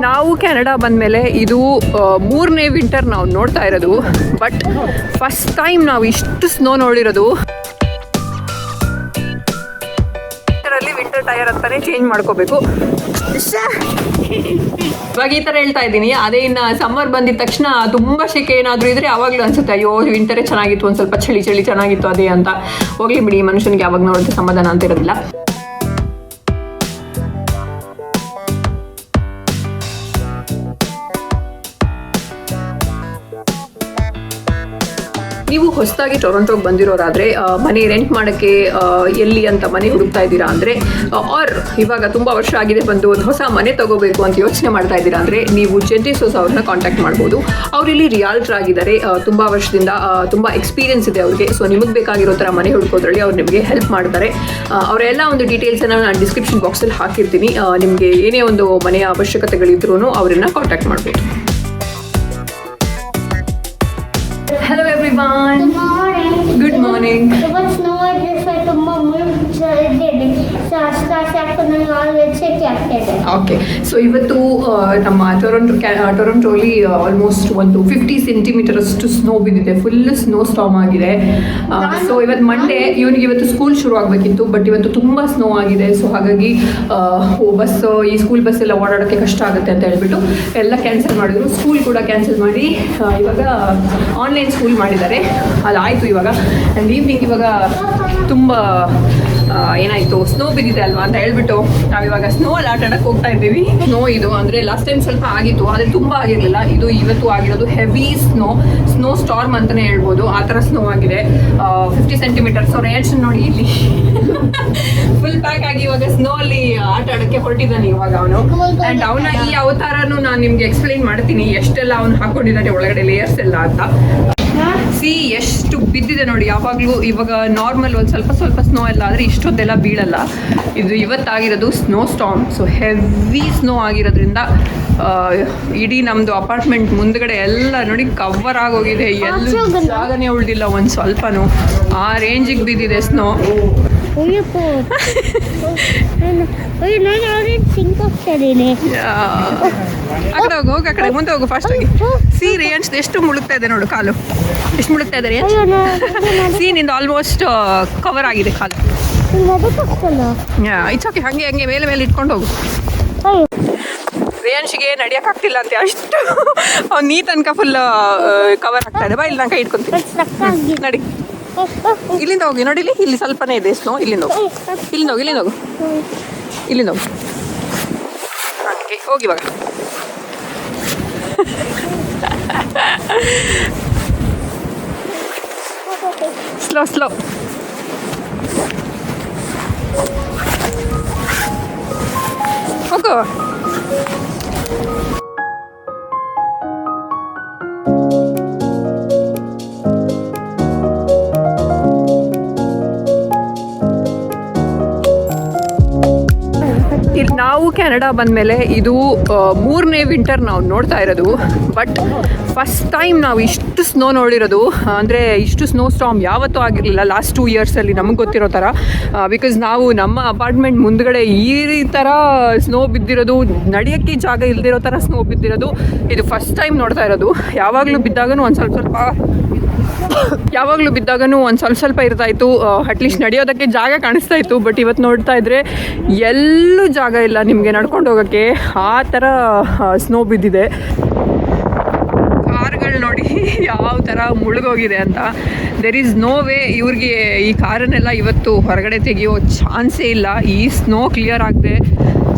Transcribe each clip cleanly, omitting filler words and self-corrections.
ನಾವು ಕೆನಡಾ ಬಂದಮೇಲೆ ಇದು ಮೂರನೇ ವಿಂಟರ್ ನಾವು ನೋಡ್ತಾ ಇರೋದು. ಬಟ್ ಫಸ್ಟ್ ಟೈಮ್ ನಾವು ಇಷ್ಟು ಸ್ನೋ ನೋಡಿರೋದು. ವಿಂಟರ್ ಟೈರ್ ಅಂತಾನೆ ಚೇಂಜ್ ಮಾಡ್ಕೋಬೇಕು. ಇವಾಗ ಈ ಥರ ಹೇಳ್ತಾ ಇದ್ದೀನಿ. ಅದೇ ಇನ್ನು ಸಮ್ಮರ್ ಬಂದಿದ ತಕ್ಷಣ ತುಂಬ ಶೆಕೆ ಏನಾದರೂ ಇದ್ರೆ ಆವಾಗಲೂ ಅನ್ಸುತ್ತೆ ಅಯ್ಯೋ ವಿಂಟರೇ ಚೆನ್ನಾಗಿತ್ತು, ಒಂದು ಸ್ವಲ್ಪ ಚಳಿ ಚೆನ್ನಾಗಿತ್ತು ಅದೇ ಅಂತ. ಹೋಗ್ಲಿ ಬಿಡಿ, ಮನುಷ್ಯನಿಗೆ ಯಾವಾಗ ನೋಡಿದ್ರೆ ಸಮಾಧಾನ ಅಂತ ಇರೋದಿಲ್ಲ. ನೀವು ಹೊಸದಾಗಿ ಟೊರೊಂಟೋಗೆ ಬಂದಿರೋರಾದರೆ ಮನೆ ರೆಂಟ್ ಮಾಡೋಕ್ಕೆ ಎಲ್ಲಿ ಅಂತ ಮನೆ ಹುಡುಕ್ತಾ ಇದ್ದೀರಾ ಅಂದರೆ, ಆರ್ ಇವಾಗ ತುಂಬ ವರ್ಷ ಆಗಿದೆ ಬಂದು ಒಂದು ಹೊಸ ಮನೆ ತೊಗೋಬೇಕು ಅಂತ ಯೋಚನೆ ಮಾಡ್ತಾ ಇದ್ದೀರಾ ಅಂದರೆ ನೀವು ಡಿಸೌಜಾ ಅವ್ರನ್ನ ಕಾಂಟ್ಯಾಕ್ಟ್ ಮಾಡ್ಬೋದು. ಅವರಿಲ್ಲಿ ರಿಯಾಲ್ಟರ್ ಆಗಿದ್ದಾರೆ, ತುಂಬ ವರ್ಷದಿಂದ ತುಂಬ ಎಕ್ಸ್ಪೀರಿಯನ್ಸ್ ಇದೆ ಅವ್ರಿಗೆ. ಸೊ ನಿಮಗೆ ಬೇಕಾಗಿರೋ ಥರ ಮನೆ ಹುಡುಕೋದ್ರಲ್ಲಿ ಅವ್ರು ನಿಮಗೆ ಹೆಲ್ಪ್ ಮಾಡ್ತಾರೆ. ಅವರೆಲ್ಲ ಒಂದು ಡೀಟೇಲ್ಸನ್ನು ನಾನು ಡಿಸ್ಕ್ರಿಪ್ಷನ್ ಬಾಕ್ಸಲ್ಲಿ ಹಾಕಿರ್ತೀನಿ. ನಿಮಗೆ ಏನೇ ಒಂದು ಮನೆಯ ಅವಶ್ಯಕತೆಗಳಿದ್ರೂ ಅವರನ್ನು ಕಾಂಟ್ಯಾಕ್ಟ್ ಮಾಡ್ಬೋದು. Hello everyone. Good morning. Good morning. What's snow is like a okay, so ಇವತ್ತು ನಮ್ಮ ಟೊರೊಂಟೋಲಿ ಆಲ್ಮೋಸ್ಟ್ ಒಂದು 50 ಸೆಂಟಿಮೀಟರ್ ಅಷ್ಟು ಸ್ನೋ ಬಿದ್ದಿದೆ. ಫುಲ್ ಸ್ನೋ ಸ್ಟಾರ್ಮ್ ಆಗಿದೆ. ಸೊ ಇವತ್ತು ಮಂಡೇ, ಇವನಿಗೆ ಇವತ್ತು ಸ್ಕೂಲ್ ಶುರು ಆಗಬೇಕಿತ್ತು, ಬಟ್ ಇವತ್ತು ತುಂಬ ಸ್ನೋ ಆಗಿದೆ. ಸೊ ಹಾಗಾಗಿ ಈ ಸ್ಕೂಲ್ ಬಸ್ ಎಲ್ಲ ಓಡಾಡೋಕ್ಕೆ ಕಷ್ಟ ಆಗುತ್ತೆ ಅಂತ ಹೇಳ್ಬಿಟ್ಟು ಎಲ್ಲ ಕ್ಯಾನ್ಸಲ್ ಮಾಡಿದ್ರು. ಸ್ಕೂಲ್ ಕೂಡ ಕ್ಯಾನ್ಸಲ್ ಮಾಡಿ ಇವಾಗ ಆನ್ಲೈನ್ ಸ್ಕೂಲ್ ಮಾಡಿದ್ದಾರೆ. ಅದಾಯಿತು ಇವಾಗ. ಆ್ಯಂಡ್ ಈವ್ನಿಂಗ್ ಇವಾಗ ತುಂಬ ಏನಾಯಿತು, ಸ್ನೋ ಬಿದ್ದಿದೆ ಅಲ್ವಾ ಅಂತ ಹೇಳ್ಬಿಟ್ಟು ನಾವಿವಾಗ ಸ್ನೋ ಅಲ್ಲಿ ಆಟ ಆಡಕ್ಕೆ ಹೋಗ್ತಾ ಇದ್ದೀವಿ. ಸ್ನೋ ಇದು ಅಂದರೆ ಲಾಸ್ಟ್ ಟೈಮ್ ಸ್ವಲ್ಪ ಆಗಿತ್ತು, ಆದರೆ ತುಂಬ ಆಗಿರಲಿಲ್ಲ. ಇದು ಇವತ್ತು ಆಗಿರೋದು ಹೆವಿ ಸ್ನೋ ಸ್ಟಾರ್ಮ್ ಅಂತಲೇ ಹೇಳ್ಬೋದು. ಆ ಥರ ಸ್ನೋ ಆಗಿದೆ. 50 ಸೆಂಟಿಮೀಟರ್ಸ್. ಅವ್ರ ರಿಯಾಕ್ಷನ್ ನೋಡಿ, ಇಲ್ಲಿ ಫುಲ್ ಪ್ಯಾಕ್ ಆಗಿ ಇವಾಗ ಸ್ನೋ ಅಲ್ಲಿ ಆಟ ಆಡೋಕ್ಕೆ ಹೊರಟಿದ್ದಾನೆ ಇವಾಗ ಅವನು. ಆ್ಯಂಡ್ ಅವನ ಈ ಅವತಾರನೂ ನಾನು ನಿಮ್ಗೆ ಎಕ್ಸ್ಪ್ಲೈನ್ ಮಾಡ್ತೀನಿ, ಎಷ್ಟೆಲ್ಲ ಅವನು ಹಾಕೊಂಡಿದ್ದಾನೆ ಒಳಗಡೆ ಲೇಯರ್ಸ್ ಎಲ್ಲ ಅಂತ. ಎಷ್ಟು ಬಿದ್ದಿದೆ ನೋಡಿ. ಯಾವಾಗಲೂ ಇವಾಗ ನಾರ್ಮಲ್ ಒಂದು ಸ್ವಲ್ಪ ಸ್ನೋ ಎಲ್ಲ ಆದರೆ ಇಷ್ಟೊಂದೆಲ್ಲ ಬೀಳಲ್ಲ. ಇದು ಇವತ್ತಾಗಿರೋದು snow storm. So heavy snow ಆಗಿರೋದ್ರಿಂದ ಇಡೀ ನಮ್ಮದು ಅಪಾರ್ಟ್ಮೆಂಟ್ ಮುಂದ್ಗಡೆ ಎಲ್ಲ ನೋಡಿ ಕವರ್ ಆಗೋಗಿದೆ. ಎಲ್ಲೂ ಜಾಗನೇ ಉಳಿದಿಲ್ಲ ಒಂದು ಸ್ವಲ್ಪನೂ. ಆ ರೇಂಜಿಗೆ ಬಿದ್ದಿದೆ ಸ್ನೋ. ಆ ಕಡೆ ಹೋಗು, ಆ ಕಡೆ ಮುಂದೆ ಹೋಗು ಫಾಸ್ಟ್ ಆಗಿ. ರೇಯನ್ಸ್ ಎಷ್ಟು ಮುಳುಗ್ತಾ ಇದೆ ನೋಡು, ಕಾಲು ಎಷ್ಟು ಮುಳುಗ್ತಾ ಇದೆ ರೇಯನ್ಸ್. ನಿಂದು ಆಲ್ಮೋಸ್ಟ್ ಕವರ್ ಆಗಿದೆ ಕಾಲು. ಇಟ್ಸ್ ಓಕೆ, ಹಂಗೆ ಮೇಲೆ ಇಟ್ಕೊಂಡು ಹೋಗು. ರೇಯನ್ಸ್ಗೆ ನಡೆಯೋಕ್ಕಾಗ್ತಿಲ್ಲ ಅಂತೆ, ಅಷ್ಟು ಅವ್ನು ನೀ ತನಕ ಫುಲ್ ಕವರ್ ಆಗ್ತಾ ಇದೆ. ಬಾ, ಇಲ್ಲಿ ನಾನು ಕೈ ಇಟ್ಕೊಂತೀನಿ, ನಡಿ. ಇಲ್ಲಿಂದ ಹೋಗಿ ನೋಡಿ, ಇಲ್ಲಿ ಸ್ವಲ್ಪನೇ ಇದೆ ಸ್ನೋ. ಇಲ್ಲಿಂದ ಹೋಗು. ಹಾಗೆ ಹೋಗಿ ಇವಾಗ. ಸ್ಲೋ ಹೋಗು. ನಾವು ಕೆನಡಾ ಬಂದಮೇಲೆ ಇದು ಮೂರನೇ ವಿಂಟರ್ ನಾವು ನೋಡ್ತಾ ಇರೋದು. ಬಟ್ ಫಸ್ಟ್ ಟೈಮ್ ನಾವು ಇಷ್ಟು ಸ್ನೋ ನೋಡಿರೋದು. ಅಂದರೆ ಇಷ್ಟು ಸ್ನೋ ಸ್ಟಾರ್ಮ್ ಯಾವತ್ತೂ ಆಗಿರಲಿಲ್ಲ ಲಾಸ್ಟ್ 2 ಇಯರ್ಸಲ್ಲಿ ನಮಗೆ ಗೊತ್ತಿರೋ ಥರ. ಬಿಕಾಸ್ ನಾವು ನಮ್ಮ ಅಪಾರ್ಟ್ಮೆಂಟ್ ಮುಂದ್ಗಡೆ ಈ ಥರ ಸ್ನೋ ಬಿದ್ದಿರೋದು, ನಡೆಯೋಕ್ಕೆ ಜಾಗ ಇಲ್ದಿರೋ ಥರ ಸ್ನೋ ಬಿದ್ದಿರೋದು ಇದು ಫಸ್ಟ್ ಟೈಮ್ ನೋಡ್ತಾ ಇರೋದು. ಯಾವಾಗಲೂ ಬಿದ್ದಾಗೂ ಒಂದು ಸ್ವಲ್ಪ ಇರ್ತಾಯಿತ್ತು. ಅಟ್ಲೀಸ್ಟ್ ನಡೆಯೋದಕ್ಕೆ ಜಾಗ ಕಾಣಿಸ್ತಾ ಇತ್ತು. ಬಟ್ ಇವತ್ತು ನೋಡ್ತಾ ಇದ್ರೆ ಎಲ್ಲೂ ಜಾಗ ಇಲ್ಲ ನಿಮಗೆ ನಡ್ಕೊಂಡು ಹೋಗೋಕ್ಕೆ, ಆ ಥರ ಸ್ನೋ ಬಿದ್ದಿದೆ. ಕಾರ್ಗಳು ನೋಡಿ ಯಾವ ಥರ ಮುಳುಗೋಗಿದೆ ಅಂತ. ದೆರ್ ಈಸ್ ನೋ ವೇ ಇವ್ರಿಗೆ ಈ ಕಾರನ್ನೆಲ್ಲ ಇವತ್ತು ಹೊರಗಡೆ ತೆಗೆಯೋ ಚಾನ್ಸೇ ಇಲ್ಲ, ಈ ಸ್ನೋ ಕ್ಲಿಯರ್ ಆಗದೆ.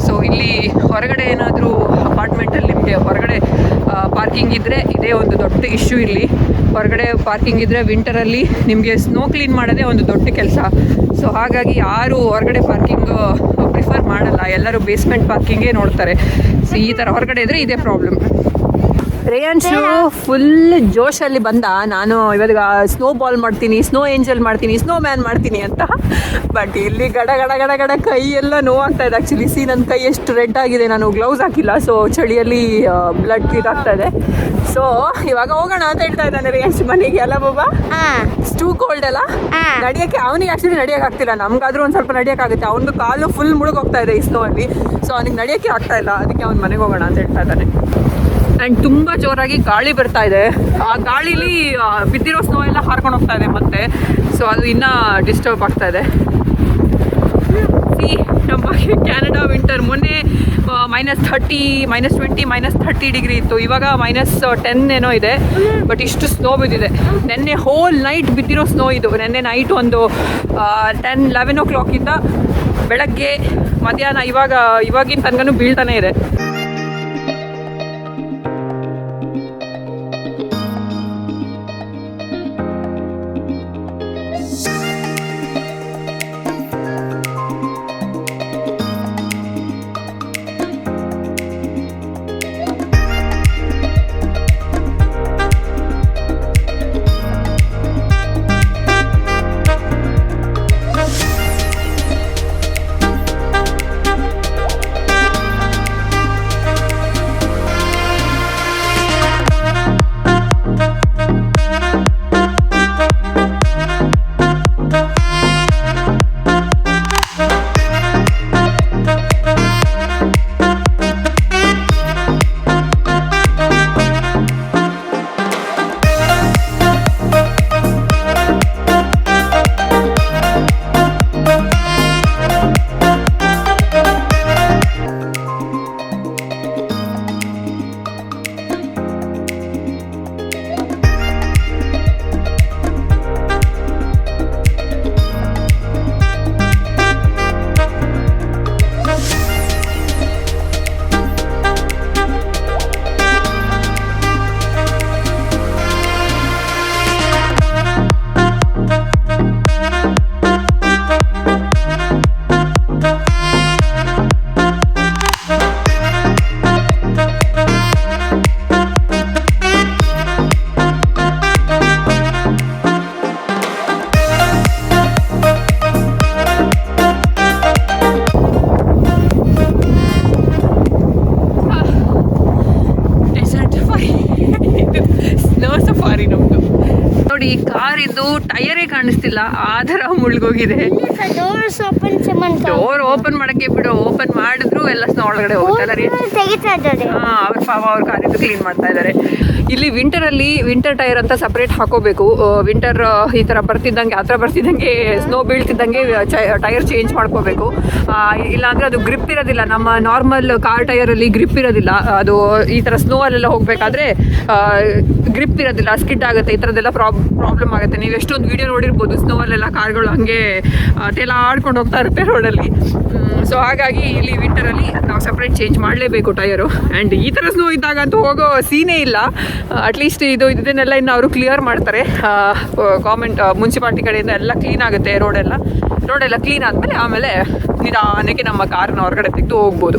ಸೊ ಇಲ್ಲಿ ಹೊರಗಡೆ ಏನಾದರೂ ಅಪಾರ್ಟ್ಮೆಂಟಲ್ಲಿ ನಿಮಗೆ ಹೊರಗಡೆ ಪಾರ್ಕಿಂಗ್ ಇದ್ದರೆ ಇದೇ ಒಂದು ದೊಡ್ಡ ಇಶ್ಯೂ. ಇಲ್ಲಿ ಹೊರಗಡೆ ಪಾರ್ಕಿಂಗ್ ಇದ್ದರೆ ವಿಂಟರಲ್ಲಿ ನಿಮಗೆ ಸ್ನೋ ಕ್ಲೀನ್ ಮಾಡೋದೇ ಒಂದು ದೊಡ್ಡ ಕೆಲಸ. ಸೊ ಹಾಗಾಗಿ ಯಾರು ಹೊರಗಡೆ ಪಾರ್ಕಿಂಗ್ ಪ್ರಿಫರ್ ಮಾಡಲ್ಲ, ಎಲ್ಲರೂ ಬೇಸ್ಮೆಂಟ್ ಪಾರ್ಕಿಂಗೇ ನೋಡ್ತಾರೆ. ಸೊ ಈ ಥರ ಹೊರಗಡೆ ಇದ್ದರೆ ಇದೇ ಪ್ರಾಬ್ಲಮ್. ರೇಯನ್ಶು ಫುಲ್ ಜೋಶಲ್ಲಿ ಬಂದ, ನಾನು ಇವಾಗ ಸ್ನೋ ಬಾಲ್ ಮಾಡ್ತೀನಿ, ಸ್ನೋ ಏಂಜಲ್ ಮಾಡ್ತೀನಿ, ಸ್ನೋ ಮ್ಯಾನ್ ಮಾಡ್ತೀನಿ ಅಂತ. ಬಟ್ ಇಲ್ಲಿ ಗಡ ಗಡ ಗಡ ಗಡ ಕೈ ಎಲ್ಲ ನೋವಾಗ್ತಾ ಇದೆ. ಆ್ಯಕ್ಚುಲಿ ನನ್ನ ಕೈ ಎಷ್ಟು ರೆಡ್ ಆಗಿದೆ, ನಾನು ಗ್ಲೌಸ್ ಹಾಕಿಲ್ಲ, ಸೊ ಚಳಿಯಲ್ಲಿ ಬ್ಲಡ್ ಇದಾಗ್ತಾ ಇದೆ. ಸೊ ಇವಾಗ ಹೋಗೋಣ ಅಂತ ಹೇಳ್ತಾ ಇದ್ದಾನೆ ರೇಯನ್ಶ್ ಮನೆಗೆ. ಅಲ್ಲ ಬಾಬಾ, ಟೂ ಕೋಲ್ಡ್ ಅಲ್ಲ ನಡಿಯೋಕ್ಕೆ. ಅವನಿಗೆ ಆ್ಯಕ್ಚುಲಿ ನಡಿಯೋಕೆ ಆಗ್ತಿಲ್ಲ, ನಮ್ಗಾದ್ರೂ ಒಂದು ಸ್ವಲ್ಪ ನಡಿಯೋಕ್ಕಾಗುತ್ತೆ. ಅವನದು ಕಾಲು ಫುಲ್ ಮುಳುಗೋಗ್ತಾ ಇದೆ ಈ ಸ್ನೋ ಅಲ್ಲಿ, ಸೊ ಅವನಿಗೆ ನಡಿಯೋಕ್ಕೆ ಆಗ್ತಾ ಇಲ್ಲ. ಅದಕ್ಕೆ ಅವ್ನ ಮನೆಗೆ ಹೋಗೋಣ ಅಂತ ಹೇಳ್ತಾ ಇದ್ದಾನೆ. ಆ್ಯಂಡ್ ತುಂಬ ಜೋರಾಗಿ ಗಾಳಿ ಬರ್ತಾ ಇದೆ. ಆ ಗಾಳೀಲಿ ಬಿದ್ದಿರೋ ಸ್ನೋ ಎಲ್ಲ ಹಾರ್ಕೊಂಡು ಹೋಗ್ತಾ ಇದೆ ಮತ್ತೆ, ಸೊ ಅದು ಇನ್ನೂ ಡಿಸ್ಟರ್ಬ್ ಆಗ್ತಾ ಇದೆ. ನಮ್ಮ ಕ್ಯಾನಡಾ ವಿಂಟರ್ ಮೊನ್ನೆ -30, -20, -30 ಡಿಗ್ರಿ ಇತ್ತು. ಇವಾಗ -10 ಏನೋ ಇದೆ. ಬಟ್ ಇಷ್ಟು ಸ್ನೋ ಬಿದ್ದಿದೆ. ನೆನ್ನೆ ಹೋಲ್ ನೈಟ್ ಬಿದ್ದಿರೋ ಸ್ನೋ ಇದು. ನೆನ್ನೆ ನೈಟ್ ಒಂದು 10-11 o'clock ಇಂದ ಬೆಳಗ್ಗೆ ಮಧ್ಯಾಹ್ನ ಇವಾಗಿನ ತನಕನೂ ಬೀಳ್ತಾನೆ ಇದೆ. ನೋಡಿ, ಕಾರಿದ್ದು ಟೈರೇ ಕಾಣಿಸ್ತಿಲ್ಲ, ಆ ಥರ ಮುಳುಗೋಗಿದೆ. ಡೋರ್ ಓಪನ್ ಮಾಡಕ್ಕೆ ಬಿಡು, ಓಪನ್ ಮಾಡಿದ್ರು ಎಲ್ಲ ಸ್ನೋ ಒಳಗಡೆ ಹೋಗುತ್ತಲ್ಲ ರೀ. ಅವ್ರ ಪಾಪ ಅವ್ರ ಕಾರಿದ್ದು ಕ್ಲೀನ್ ಮಾಡ್ತಾ ಇದ್ದಾರೆ. ಇಲ್ಲಿ ವಿಂಟರ್ ಟೈರ್ ಅಂತ ಸಪ್ರೇಟ್ ಹಾಕೋಬೇಕು. ವಿಂಟರ್ ಈ ಥರ ಬರ್ತಿದ್ದಂಗೆ, ಆ ಥರ ಬರ್ತಿದ್ದಂಗೆ ಸ್ನೋ ಬೀಳ್ತಿದ್ದಂಗೆ ಟೈರ್ ಚೇಂಜ್ ಮಾಡ್ಕೋಬೇಕು. ಇಲ್ಲಾಂದರೆ ಅದು ಗ್ರಿಪ್ ಇರೋದಿಲ್ಲ. ನಮ್ಮ ನಾರ್ಮಲ್ ಕಾರ್ ಟೈರಲ್ಲಿ ಗ್ರಿಪ್ ಇರೋದಿಲ್ಲ. ಅದು ಈ ಥರ ಸ್ನೋ ಅಲ್ಲೆಲ್ಲ ಹೋಗಬೇಕಾದ್ರೆ ಗ್ರಿಪ್ ಇರೋದಿಲ್ಲ, ಸ್ಕಿಡ್ ಆಗುತ್ತೆ, ಈ ಥರದ್ದೆಲ್ಲ ಪ್ರಾಬ್ಲಮ್ ಆಗುತ್ತೆ. ನೀವು ಎಷ್ಟೊಂದು ವೀಡಿಯೋ ನೋಡಿರ್ಬೋದು, ಸ್ನೋ ಅಲ್ಲೆಲ್ಲ ಕಾರ್ಗಳು ಹಂಗೆ ತೆಲ ಆಡ್ಕೊಂಡು ಹೋಗ್ತಾ ಇರುತ್ತೆ ರೋಡಲ್ಲಿ. ಸೊ ಹಾಗಾಗಿ ಇಲ್ಲಿ ವಿಂಟರಲ್ಲಿ ನಾವು ಸಪ್ರೇಟ್ ಚೇಂಜ್ ಮಾಡಲೇಬೇಕು ಟೈರು. ಆ್ಯಂಡ್ ಈ ಥರ ಸ್ನೋ ಇದ್ದಾಗ ಅಂತೂ ಹೋಗೋ ಸೀನೇ ಇಲ್ಲ. ಅಟ್ಲೀಸ್ಟ್ ಇದನ್ನೆಲ್ಲ ಇನ್ನು ಅವರು ಕ್ಲಿಯರ್ ಮಾಡ್ತಾರೆ. ಮುನ್ಸಿಪಾಲ್ಟಿ ಕಡೆಯಿಂದ ಎಲ್ಲ ಕ್ಲೀನ್ ಆಗುತ್ತೆ. ರೋಡೆಲ್ಲ ಕ್ಲೀನ್ ಆದಮೇಲೆ ಆಮೇಲೆ ನಿಧಾನಕ್ಕೆ ನಮ್ಮ ಕಾರ್ನ ಹೊರಗಡೆ ತೆಗೆದು ಹೋಗ್ಬೋದು.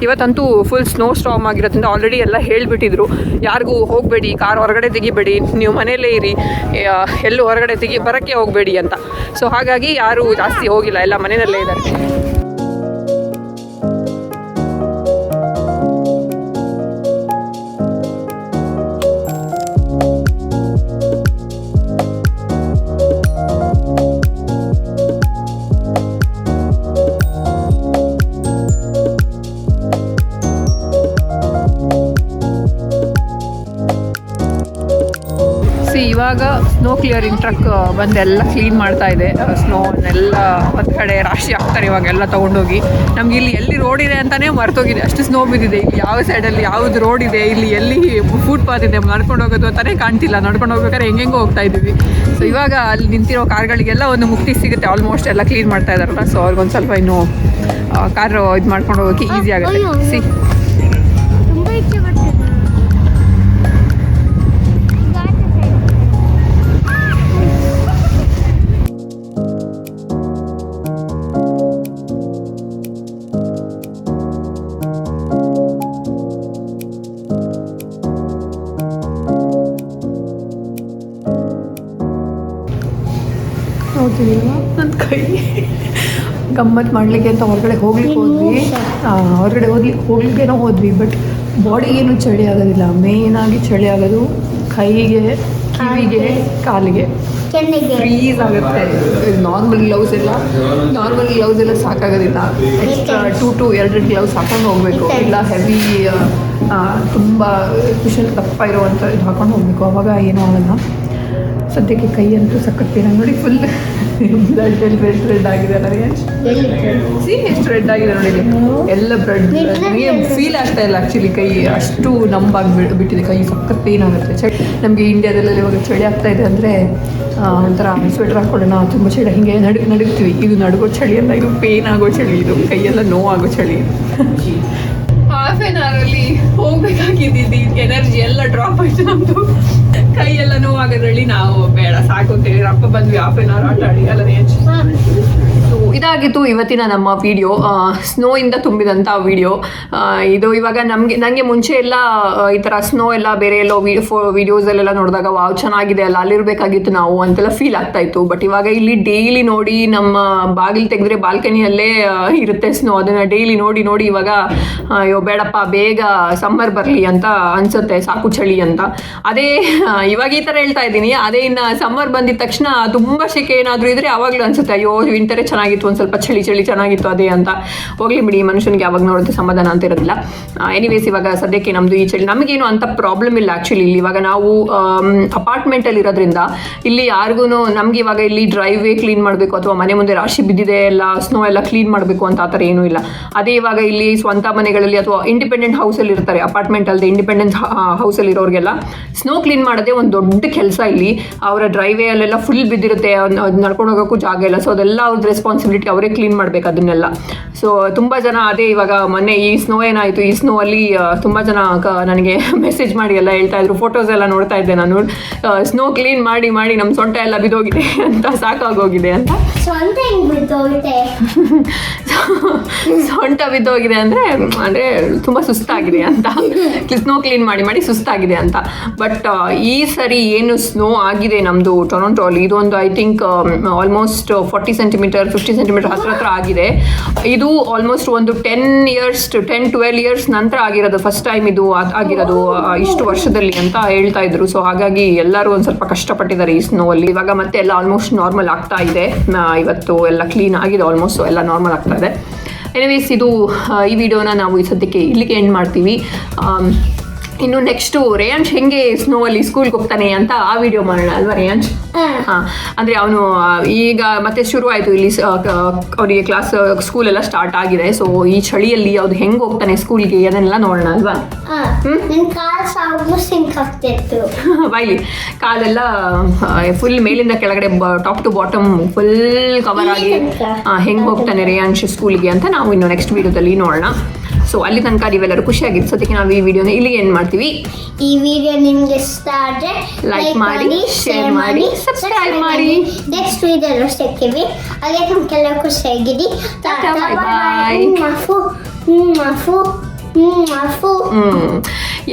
ಇವತ್ತಂತೂ ಫುಲ್ ಸ್ನೋ ಸ್ಟಾರ್ಮ್ ಆಗಿರೋದ್ರಿಂದ ಆಲ್ರೆಡಿ ಎಲ್ಲ ಹೇಳಿಬಿಟ್ಟಿದ್ರು, ಯಾರಿಗೂ ಹೋಗಬೇಡಿ, ಕಾರ್ ಹೊರಗಡೆ ತೆಗಿಬೇಡಿ, ನೀವು ಮನೆಯಲ್ಲೇ ಇರಿ, ಎಲ್ಲೂ ಹೊರಗಡೆ ಬರೋಕ್ಕೆ ಹೋಗಬೇಡಿ ಅಂತ. ಸೊ ಹಾಗಾಗಿ ಯಾರೂ ಜಾಸ್ತಿ ಹೋಗಿಲ್ಲ, ಎಲ್ಲ ಮನೆಯಲ್ಲೇ ಇದ್ದಾರೆ. ಇವಾಗ ಸ್ನೋ ಕ್ಲಿಯರಿಂಗ್ ಟ್ರಕ್ ಬಂದೆಲ್ಲ ಕ್ಲೀನ್ ಮಾಡ್ತಾ ಇದೆ. ಸ್ನೋನೆಲ್ಲ ಒಂದು ಕಡೆ ರಾಶಿ ಹಾಕ್ತಾರೆ ಇವಾಗೆಲ್ಲ ತೊಗೊಂಡೋಗಿ. ನಮ್ಗೆ ಇಲ್ಲಿ ಎಲ್ಲಿ ರೋಡ್ ಇದೆ ಅಂತಲೇ ಮರ್ತೋಗಿದೆ, ಅಷ್ಟು ಸ್ನೋ ಬಿದ್ದಿದೆ. ಇಲ್ಲಿ ಯಾವ ಸೈಡಲ್ಲಿ ಯಾವುದು ರೋಡ್ ಇದೆ, ಇಲ್ಲಿ ಎಲ್ಲಿ ಫುಟ್ಪಾತ್ ಇದೆ, ನಡ್ಕೊಂಡು ಹೋಗೋದು ಅಂತಲೇ ಕಾಣ್ತಿಲ್ಲ. ನಡ್ಕೊಂಡು ಹೋಗ್ಬೇಕಾದ್ರೆ ಹೆಂಗೆಂಗೋ ಹೋಗ್ತಾ ಇದ್ದೀವಿ. ಸೊ ಇವಾಗ ಅಲ್ಲಿ ನಿಂತಿರೋ ಕಾರ್ಗಳಿಗೆಲ್ಲ ಒಂದು ಮುಕ್ತಿ ಸಿಗುತ್ತೆ. ಆಲ್ಮೋಸ್ಟ್ ಎಲ್ಲ ಕ್ಲೀನ್ ಮಾಡ್ತಾ ಇದ್ದಾರಲ್ಲ, ಸೊ ಅವ್ರಿಗೊಂದು ಸ್ವಲ್ಪ ಇನ್ನು ಕಾರು ಇದು ಮಾಡ್ಕೊಂಡು ಹೋಗೋಕ್ಕೆ ಈಸಿ ಆಗುತ್ತೆ. ನನ್ನ ಕೈ ಗಮ್ಮತ್ತು ಮಾಡಲಿಕ್ಕೆ ಅಂತ ಹೊರಗಡೆ ಹೋಗ್ಲಿಕ್ಕೆ ಹೋದ್ವಿ. ಹೊರಗಡೆ ಹೋಗ್ಲಿಕ್ಕೇನೋ ಹೋದ್ವಿ, ಬಟ್ ಬಾಡಿಗೇನು ಚಳಿ ಆಗೋದಿಲ್ಲ. ಮೇಯ್ನಾಗಿ ಚಳಿ ಆಗೋದು ಕೈಗೆ, ಕಿವಿಗೆ, ಕಾಲಿಗೆ ಫ್ರೀಸ್ ಆಗುತ್ತೆ. ನಾರ್ಮಲ್ ಗ್ಲೌಸ್ ಎಲ್ಲ ಸಾಕಾಗೋದಿಲ್ಲ. ಎಕ್ಸ್ಟ್ರಾ 2 to 2 ಗ್ಲೌಸ್ ಹಾಕೊಂಡು ಹೋಗಬೇಕು, ಇಲ್ಲ ಹೆವಿ ತುಂಬ ಕುಶನ್ ದಪ್ಪ ಇರುವಂಥ ಇದು ಹಾಕೊಂಡು ಹೋಗಬೇಕು, ಅವಾಗ ಏನೂ ಆಗಲ್ಲ. ಸದ್ಯಕ್ಕೆ ಕೈ ಅಂತೂ ಸಖತ್ ಪೇನ ನೋಡಿ, ಫುಲ್ ಬ್ಲಡ್ ರೆಡ್ ಆಗಿದೆ ನನಗೆ. ಎಷ್ಟು ರೆಡ್ ಆಗಿದೆ ನೋಡಿ, ಎಲ್ಲ ಬ್ಲಡ್ ಫೀಲ್ ಆಗ್ತಾ ಇಲ್ಲ ಆ್ಯಕ್ಚುಲಿ. ಕೈ ಅಷ್ಟು ನಂಬಾಗಿ ಬಿಟ್ಟಿದೆ, ಕೈ ಸಖತ್ ಪೇನ್ ಆಗುತ್ತೆ. ಚಳಿ ನಮಗೆ ಇಂಡಿಯಾದಲ್ಲೆಲ್ಲ ಇವಾಗ ಚಳಿ ಆಗ್ತಾ ಇದೆ ಅಂದರೆ ಒಂಥರ ಸ್ವೆಟರ್ ಹಾಕೊಳ್ಳೋಣ, ತುಂಬ ಚಳಿ ಹಿಂಗೆ ನಡುಗ್ತೀವಿ. ಇದು ನಡುಗೋ ಚಳಿ ಅಲ್ಲ, ಇದು ಪೇನ್ ಆಗೋ ಚಳಿ, ಇದು ಕೈಯೆಲ್ಲ ನೋವಾಗೋ ಚಳಿ. ಹಾಫ್ ಆನ್ ಅವರಲ್ಲಿ ಹೋಗ್ಬೇಕಾಗಿದ್ದು ಎನರ್ಜಿ ಎಲ್ಲ ಡ್ರಾಪ್ ಆಯ್ತು ನಮ್ಮದು. ಕೈ ಎಲ್ಲ ನೋವಾಗೋದ್ರಲ್ಲಿ ನಾವು ಬೇಡ ಸಾಕು ಅಂತೇಳಿ ರಪ್ಪ ಬಂದ್ವಿ. ಹಾಫ್ ಆನ್ ಅವರ್ ಆಟ ಆಡಿ ಅಲ್ಲನೇ. ಸೊ ಇದಾಗಿತ್ತು ಇವತ್ತಿನ ನಮ್ಮ ವಿಡಿಯೋ, ಸ್ನೋಯಿಂದ ತುಂಬಿದಂಥ ವಿಡಿಯೋ ಇದು. ಇವಾಗ ನನಗೆ ಮುಂಚೆ ಎಲ್ಲ ಈ ಥರ ಸ್ನೋ ಎಲ್ಲ ಬೇರೆ ಎಲ್ಲೋ ವಿಡಿಯೋಸಲ್ಲೆಲ್ಲ ನೋಡಿದಾಗ ವಾವ್ ಚೆನ್ನಾಗಿದೆ ಅಲ್ಲ, ಅಲ್ಲಿರಬೇಕಾಗಿತ್ತು ನಾವು ಅಂತೆಲ್ಲ ಫೀಲ್ ಆಗ್ತಾ ಇತ್ತು. ಬಟ್ ಇವಾಗ ಇಲ್ಲಿ ಡೈಲಿ ನೋಡಿ, ನಮ್ಮ ಬಾಗಿಲು ತೆಗೆದ್ರೆ ಬಾಲ್ಕನಿಯಲ್ಲೇ ಇರುತ್ತೆ ಸ್ನೋ. ಅದನ್ನು ಡೈಲಿ ನೋಡಿ ಇವಾಗ ಅಯ್ಯೋ ಬೇಡಪ್ಪ ಬೇಗ ಸಮ್ಮರ್ ಬರಲಿ ಅಂತ ಅನ್ಸುತ್ತೆ, ಸಾಕು ಚಳಿ ಅಂತ. ಅದೇ ಇವಾಗ ಈ ಥರ ಹೇಳ್ತಾ ಇದ್ದೀನಿ, ಅದೇ ಇನ್ನು ಸಮ್ಮರ್ ಬಂದಿದ ತಕ್ಷಣ ತುಂಬ ಶೆಕೆ ಏನಾದರೂ ಇದ್ರೆ ಆವಾಗಲೂ ಅನ್ಸುತ್ತೆ ಅಯ್ಯೋ ವಿಂಟರೇ ಚೆನ್ನಾಗಿತ್ತು, ಒಂದು ಸ್ವಲ್ಪ ಚಳಿ ಚೆನ್ನಾಗಿತ್ತು ಅದೇ ಅಂತ. ಹೋಗ್ಲಿ ಬಿಡಿ, ಮನುಷ್ಯನಿಗೆ ಯಾವಾಗ ನೋಡಿದ್ರೆ ಸಮಾಧಾನ ಅಂತ ಇರೋದಿಲ್ಲ. ಎನಿವೇಸ್ ಇವಾಗ ಸದ್ಯಕ್ಕೆ ನಮ್ಮದು ಈ ಚಳಿ ನಮಗೇನು ಅಂತ ಪ್ರಾಬ್ಲಮ್ ಇಲ್ಲ ಆ್ಯಕ್ಚುಲಿ. ಇಲ್ಲಿ ಇವಾಗ ನಾವು ಅಪಾರ್ಟ್ಮೆಂಟಲ್ಲಿ ಇರೋದ್ರಿಂದ ಇಲ್ಲಿ ಯಾರಿಗೂ ನಮ್ಗೆ ಇವಾಗ ಇಲ್ಲಿ ಡ್ರೈವ್ ವೇ ಕ್ಲೀನ್ ಮಾಡಬೇಕು ಅಥವಾ ಮನೆ ಮುಂದೆ ರಾಶಿ ಬಿದ್ದಿದೆ ಎಲ್ಲ ಸ್ನೋ ಎಲ್ಲ ಕ್ಲೀನ್ ಮಾಡಬೇಕು ಅಂತ ಆ ಥರ ಏನೂ ಇಲ್ಲ. ಅದೇ ಇವಾಗ ಇಲ್ಲಿ ಸ್ವಂತ ಮನೆಗಳಲ್ಲಿ ಅಥವಾ ಇಂಡಿಪೆಂಡೆಂಟ್ ಹೌಸಲ್ಲಿ ಇರ್ತಾರೆ, ಅಪಾರ್ಟ್ಮೆಂಟ್ ಅಲ್ಲದೆ ಇಂಡಿಪೆಂಡೆಂಟ್ ಹೌಸಲ್ಲಿ ಇರೋರಿಗೆಲ್ಲ ಸ್ನೋ ಕ್ಲೀನ್ ಮಾಡೋದೇ ಒಂದು ದೊಡ್ಡ ಕೆಲಸ. ಇಲ್ಲಿ ಅವರ ಡ್ರೈವ್ ವೇ ಅಲ್ಲೆಲ್ಲ ಫುಲ್ ಬಿದ್ದಿರುತ್ತೆ, ನಡ್ಕೊಂಡು ಹೋಗೋಕ್ಕೂ ಜಾಗ ಇಲ್ಲ. ಸೊ ಅದೆಲ್ಲ ಅವ್ರದ್ದು ರೆಸ್ಪಾನ್ಸಿಬಿಲಿಟಿ, ಅವರೇ ಕ್ಲೀನ್ ಮಾಡಬೇಕು ಅದನ್ನೆಲ್ಲ. ಸೊ ತುಂಬ ಜನ ಅದೇ ಇವಾಗ ಮೊನ್ನೆ ಈ ಸ್ನೋ ಏನಾಯಿತು, ಈ ಸ್ನೋ ಅಲ್ಲಿ ತುಂಬ ಜನ ನನಗೆ ಮೆಸೇಜ್ ಮಾಡಿ ಎಲ್ಲ ಹೇಳ್ತಾ ಇದ್ರು, ಫೋಟೋಸ್ ಎಲ್ಲ ನೋಡ್ತಾ ಇದ್ದೆ ನಾನು. ಸ್ನೋ ಕ್ಲೀನ್ ಮಾಡಿ ನಮ್ಮ ಸೊಂಟ ಎಲ್ಲ ಬಿದ್ದೋಗಿದೆ ಅಂತ, ಸಾಕಾಗೋಗಿದೆ ಅಂತ. ಸೊಂಟ ಬಿದ್ದೋಗಿದೆ ಅಂದರೆ ತುಂಬ ಸುಸ್ತಾಗಿದೆ ಅಂತ, ಸ್ನೋ ಕ್ಲೀನ್ ಮಾಡಿ ಸುಸ್ತಾಗಿದೆ ಅಂತ. ಬಟ್ ಈ ಸರಿ ಏನು ಸ್ನೋ ಆಗಿದೆ ನಮ್ಮದು ಟೊರೊಂಟೊ ಅಲ್ಲಿ, ಇದೊಂದು I think almost 40 centimetre 50 centimetre ಹತ್ರ ಆಗಿದೆ. ಇದು ಆಲ್ಮೋಸ್ಟ್ ಒಂದು 10-12 ಇಯರ್ಸ್ ನಂತರ ಆಗಿರೋದು, ಫಸ್ಟ್ ಟೈಮ್ ಇದು ಆಗಿರೋದು ಇಷ್ಟು ವರ್ಷದಲ್ಲಿ ಅಂತ ಹೇಳ್ತಾ ಇದ್ರು. ಸೊ ಹಾಗಾಗಿ ಎಲ್ಲರೂ ಒಂದು ಸ್ವಲ್ಪ ಕಷ್ಟಪಟ್ಟಿದ್ದಾರೆ ಈ ಸ್ನೋ ಅಲ್ಲಿ. ಇವಾಗ ಮತ್ತೆ ಎಲ್ಲ ಆಲ್ಮೋಸ್ಟ್ ನಾರ್ಮಲ್ ಆಗ್ತಾ ಇದೆ. ಇವತ್ತು ಎಲ್ಲ ಕ್ಲೀನ್ ಆಗಿದೆ, ಆಲ್ಮೋಸ್ಟ್ ಎಲ್ಲ ನಾರ್ಮಲ್ ಆಗ್ತಾ ಇದೆ. ಎನಿವೇಸ್ ಇದು ಈ ವಿಡಿಯೋನ ನಾವು ಈ ಸದ್ಯಕ್ಕೆ ಇಲ್ಲಿಗೆ ಎಂಡ್ ಮಾಡ್ತೀವಿ. ಇನ್ನು ನೆಕ್ಸ್ಟು ರೇಯಾಂಶ್ ಹೆಂಗೆ ಸ್ನೋ ಅಲ್ಲಿ ಸ್ಕೂಲ್ಗೆ ಹೋಗ್ತಾನೆ ಅಂತ ಆ ವಿಡಿಯೋ ಮಾಡೋಣ ಅಲ್ವಾ ರೇಯಾಂಶ್? ಅಂದರೆ ಅವನು ಈಗ ಮತ್ತೆ ಶುರು ಆಯಿತು ಇಲ್ಲಿ ಅವರಿಗೆ ಸ್ಕೂಲೆಲ್ಲ ಸ್ಟಾರ್ಟ್ ಆಗಿದೆ. ಸೊ ಈ ಚಳಿಯಲ್ಲಿ ಅವ್ರು ಹೆಂಗೆ ಹೋಗ್ತಾನೆ ಸ್ಕೂಲ್ಗೆ ಅದನ್ನೆಲ್ಲ ನೋಡೋಣ ಅಲ್ವಾ? ಬಾಯ್ಲಿ ಕಾಲೆಲ್ಲ ಫುಲ್ ಮೇಲಿಂದ ಕೆಳಗಡೆ top to bottom full cover ಆಗಿ ಹೆಂಗೆ ಹೋಗ್ತಾನೆ ರೇಯಾಂಶ್ ಸ್ಕೂಲ್ಗೆ ಅಂತ ನಾವು ಇನ್ನು ನೆಕ್ಸ್ಟ್ ವಿಡಿಯೋದಲ್ಲಿ ನೋಡೋಣ. ಸೊ ಅಲ್ಲಿ ತನಕ ನೀವೆಲ್ಲರೂ ಖುಷಿಯಾಗಿದ್ದು ಸದ್ಯಕ್ಕೆ ನಾವು ಈ ವಿಡಿಯೋನ ಇಲ್ಲಿಗೆ ಏನು ಮಾಡ್ತೀವಿ. ಈ ವಿಡಿಯೋ ನಿಮಗೆ ಇಷ್ಟ ಆದರೆ ಲೈಕ್ ಮಾಡಿ, ಶೇರ್ ಮಾಡಿ, ಸಬ್ಸ್ಕ್ರೈಬ್ ಮಾಡಿ. ನೆಕ್ಸ್ಟ್ ವಿಡಿಯೋದಲ್ಲಿ ಸಿಗ್ತೀವಿ. ಹಾಗೆ ನಮ್ಗೆಲ್ಲ ಖುಷಿಯಾಗಿರಿ.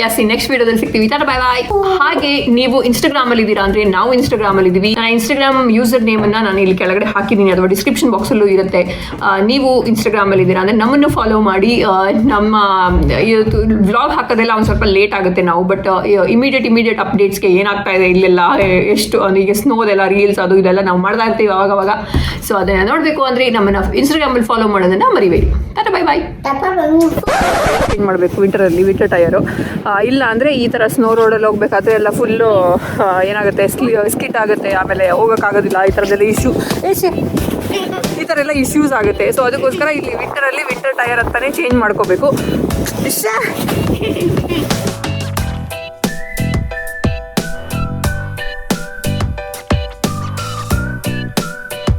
ಎಸ್, ನೆಕ್ಸ್ಟ್ ವಿಡಿಯೋದಲ್ಲಿ ಸಿಗ್ತೀವಿ. ಬಾಯ್ ಬಾಯ್. ಹಾಗೆ ನೀವು ಇನ್ಸ್ಟಾಗ್ರಾಮಲ್ಲಿ ಇದ್ದೀರಾ ಅಂದರೆ ನಾವು ಇನ್ಸ್ಟಾಗ್ರಾಮಲ್ಲಿ ಇದ್ದೀವಿ. ನಾನು ಇನ್ಸ್ಟಾಗ್ರಾಮ್ ಯೂಸರ್ ನೇಮನ್ನು ನಾನು ಇಲ್ಲಿ ಕೆಳಗಡೆ ಹಾಕಿದ್ದೀನಿ, ಅಥವಾ ಡಿಸ್ಕ್ರಿಪ್ಷನ್ ಬಾಕ್ಸಲ್ಲೂ ಇರುತ್ತೆ. ನೀವು ಇನ್ಸ್ಟಾಗ್ರಾಮಲ್ಲಿ ಇದ್ದೀರಾ ಅಂದರೆ ನಮ್ಮನ್ನು ಫಾಲೋ ಮಾಡಿ. ನಮ್ಮ ವ್ಲಾಗ್ ಹಾಕೋದೆಲ್ಲ ಒಂದು ಸ್ವಲ್ಪ ಲೇಟ್ ಆಗುತ್ತೆ ನಾವು, ಬಟ್ ಇಮಿಡಿಯೇಟ್ ಅಪ್ಡೇಟ್ಸ್ಗೆ ಏನಾಗ್ತಾ ಇದೆ ಇಲ್ಲೆಲ್ಲ, ಎಷ್ಟು ಈಗ ಸ್ನೋದೆಲ್ಲ ರೀಲ್ಸ್ ಅದು ಇದೆಲ್ಲ ನಾವು ಮಾಡ್ತಾ ಇರ್ತೀವಿ ಅವಾಗ. ಸೊ ಅದನ್ನು ನೋಡಬೇಕು ಅಂದರೆ ನಮ್ಮನ್ನು ಇನ್ಸ್ಟಾಗ್ರಾಮಲ್ಲಿ ಫಾಲೋ ಮಾಡೋದನ್ನು ಮರಿಬೇಡಿ. ಬಾಯ್ ಬಾಯ್. ಏನು ಮಾಡಬೇಕು ವಿಂಟರಲ್ಲಿ, ವಿಂಟರ್ ಟಯರು ಇಲ್ಲ ಅಂದರೆ ಈ ಥರ ಸ್ನೋ ರೋಡಲ್ಲಿ ಹೋಗ್ಬೇಕಾದ್ರೆ ಎಲ್ಲ ಫುಲ್ಲು ಏನಾಗುತ್ತೆ, ಸ್ಕಿಟ್ ಆಗುತ್ತೆ, ಆಮೇಲೆ ಹೋಗೋಕ್ಕಾಗೋದಿಲ್ಲ. ಈ ಥರದ್ದೆಲ್ಲ ಈ ಥರ ಎಲ್ಲ ಇಶ್ಯೂಸ್ ಆಗುತ್ತೆ. ಸೊ ಅದಕ್ಕೋಸ್ಕರ ಇಲ್ಲಿ ವಿಂಟರಲ್ಲಿ ವಿಂಟರ್ ಟಯರ್ ಅಂತಾನೆ ಚೇಂಜ್ ಮಾಡ್ಕೋಬೇಕು.